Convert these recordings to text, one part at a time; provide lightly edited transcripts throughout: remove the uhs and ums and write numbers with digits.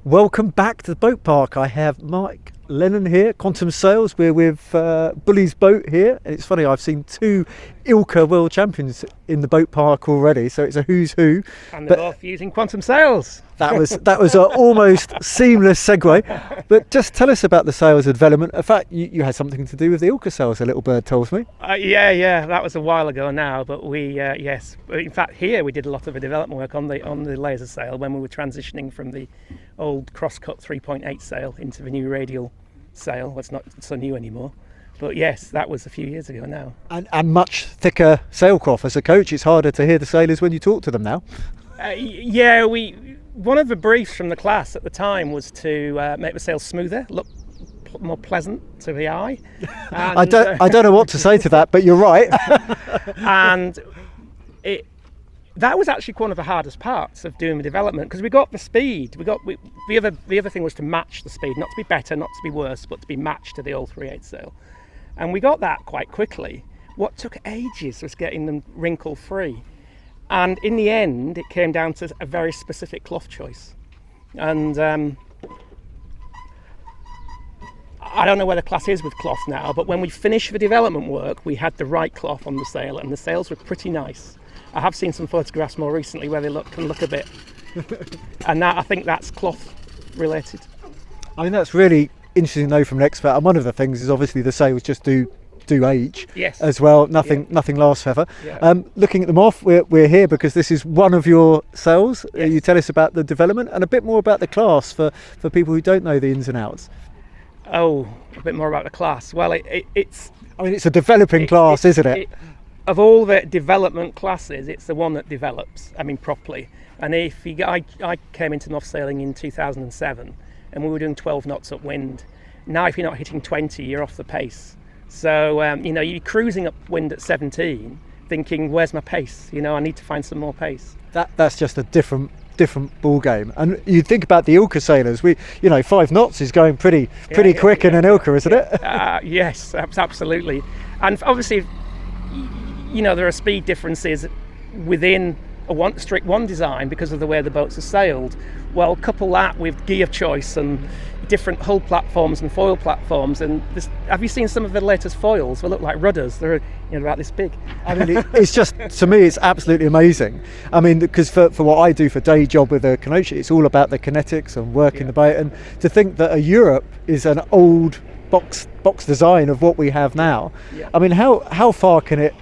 Welcome back to the boat park. I have Mike Lennon here, Quantum Sails. We're with Bully's Boat here. And it's funny, I've seen two ILCA world champions in the boat park already, so it's a who's who. And they're both using Quantum Sails. That was an almost seamless segue. But just tell us about the sails development. In fact, you had something to do with the ILCA sails, a little bird tells me. Yeah, that was a while ago now. But yes, in fact, here we did a lot of the development work on the laser sail when we were transitioning from the old cross-cut 3.8 sail into the new radial sail. Well, it's not so new anymore. But yes, that was a few years ago now. And much thicker sailcloth. As a coach, it's harder to hear the sailors when you talk to them now. One of the briefs from the class at the time was to make the sails smoother, look more pleasant to the eye. And, I don't know what to say to that, but you're right. And that was actually one of the hardest parts of doing the development, because we got the speed. The other thing was to match the speed, not to be better, not to be worse, but to be matched to the old 3/8 sail. And we got that quite quickly. What took ages was getting them wrinkle free. And in the end, it came down to a very specific cloth choice. And I don't know where the class is with cloth now, but when we finished the development work, we had the right cloth on the sail, and the sails were pretty nice. I have seen some photographs more recently where they can look a bit, and I think that's cloth related. I mean, that's really interesting to know from an expert. And one of the things is obviously the sails just do age. Yes. As well. Nothing lasts forever. Yeah. Looking at the Moth, we're here because this is one of your sails. Yes. You tell us about the development and a bit more about the class for people who don't know the ins and outs. Oh, a bit more about the class. Well, it's a developing class, isn't it? Of all the development classes, it's the one that develops, properly. And I came into Moth sailing in 2007, and we were doing 12 knots upwind. Now, if you're not hitting 20, you're off the pace. So, you're cruising upwind at 17, thinking, where's my pace? I need to find some more pace. That's just a different ball game. And you think about the ILCA sailors, 5 knots is going pretty quick in an ILCA, isn't it? Yes, absolutely. And obviously, there are speed differences within a strict one design because of the way the boats are sailed. Well, couple that with gear choice and different hull platforms and foil platforms, and have you seen some of the latest foils? They look like rudders. They're about this big. I mean, it's just, to me, it's absolutely amazing. I mean, because for what I do for day job with a canoe, it's all about the kinetics and working the boat, and to think that a Europe is an old box design of what we have now. Yeah. I mean, how far can it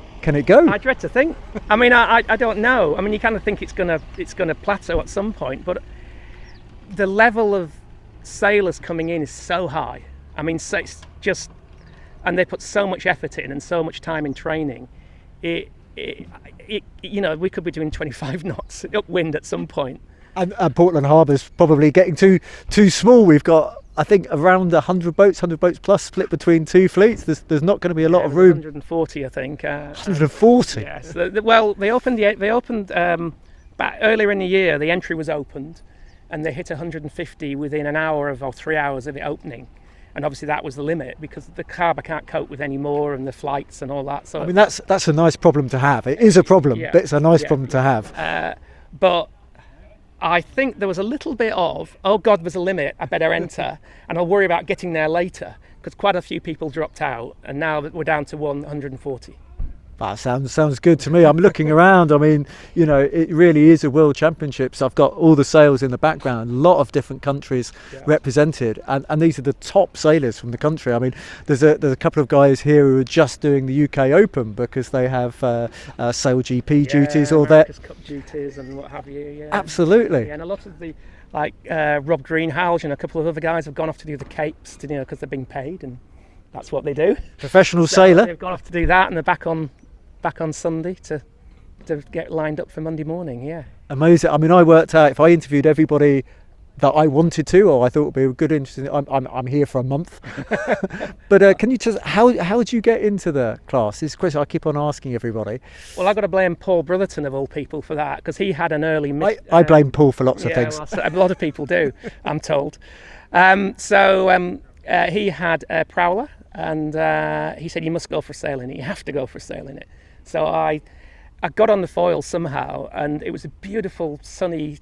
go? I dread to think. I don't know. You kind of think it's gonna plateau at some point, but the level of sailors coming in is so high. So it's just, and they put so much effort in and so much time in training. We could be doing 25 knots upwind at some point. And Portland Harbour's probably getting too small. We've got, I think, around 100 boats plus, split between two fleets. There's not going to be a lot of room. 140, I think. 140. Yes. Well, they opened back earlier in the year. The entry was opened, and they hit 150 within an hour or 3 hours of it opening. And obviously that was the limit because the harbour can't cope with any more, and the flights and all that. So that's a nice problem to have. It is a problem, but it's a nice problem to have. But I think there was a little bit of, oh God, there's a limit, I better enter, and I'll worry about getting there later, because quite a few people dropped out, and now that we're down to 140. That sounds good to me. I'm looking around. It really is a world championships. I've got all the sails in the background, a lot of different countries represented, and these are the top sailors from the country. There's a couple of guys here who are just doing the UK Open because they have sail GP duties or their Cup duties and what have you. Yeah, absolutely. Yeah, and a lot of the Rob Greenhalgh and a couple of other guys have gone off to do the Capes, because they're being paid, and that's what they do. Professional sailor. They've gone off to do that, and they're back on Sunday to get lined up for Monday morning. Yeah. Amazing. I worked out if I interviewed everybody that I wanted to, or I thought would be a good interesting. I'm here for a month. But can you just how did you get into the class? This is a question I keep on asking everybody. Well, I've got to blame Paul Brotherton of all people for that, because he had an early. I blame Paul for lots of things. Well, a lot of people do, I'm told. He had a prowler, and he said you must go for sailing it. You have to go for sailing it. So I I got on the foil somehow, and it was a beautiful sunny,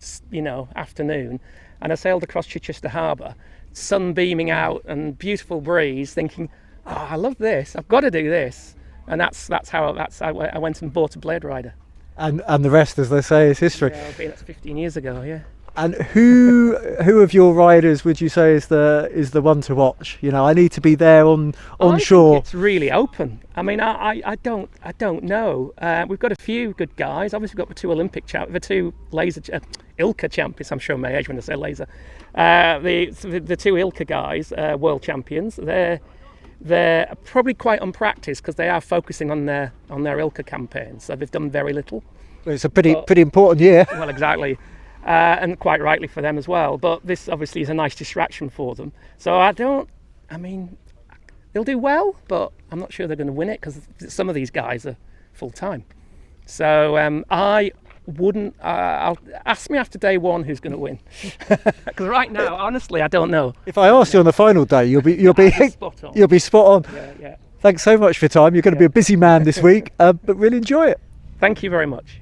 afternoon, and I sailed across Chichester Harbour, sun beaming out and beautiful breeze, thinking, oh, I love this, I've got to do this. And that's how I went and bought a Blade Rider. And the rest, as they say, is history. Yeah, that's 15 years ago, yeah. And who of your riders would you say is the one to watch? I need to be there on shore. Think it's really open. I mean, I don't know. We've got a few good guys. Obviously, we've got the two Ilka champions. I'm showing my age when I say laser. The two Ilka guys, world champions. They're probably quite unpracticed because they are focusing on their Ilka campaign. So they've done very little. Well, it's a pretty important year. Well, exactly. And quite rightly for them as well. But this obviously is a nice distraction for them. So they'll do well, but I'm not sure they're going to win it because some of these guys are full time. So I wouldn't. I'll ask me after day one who's going to win. Because right now, honestly, I don't know. If I ask you on the final day, you'll be spot on. You'll be spot on. Yeah. Thanks so much for your time. You're going to be a busy man this week, but really enjoy it. Thank you very much.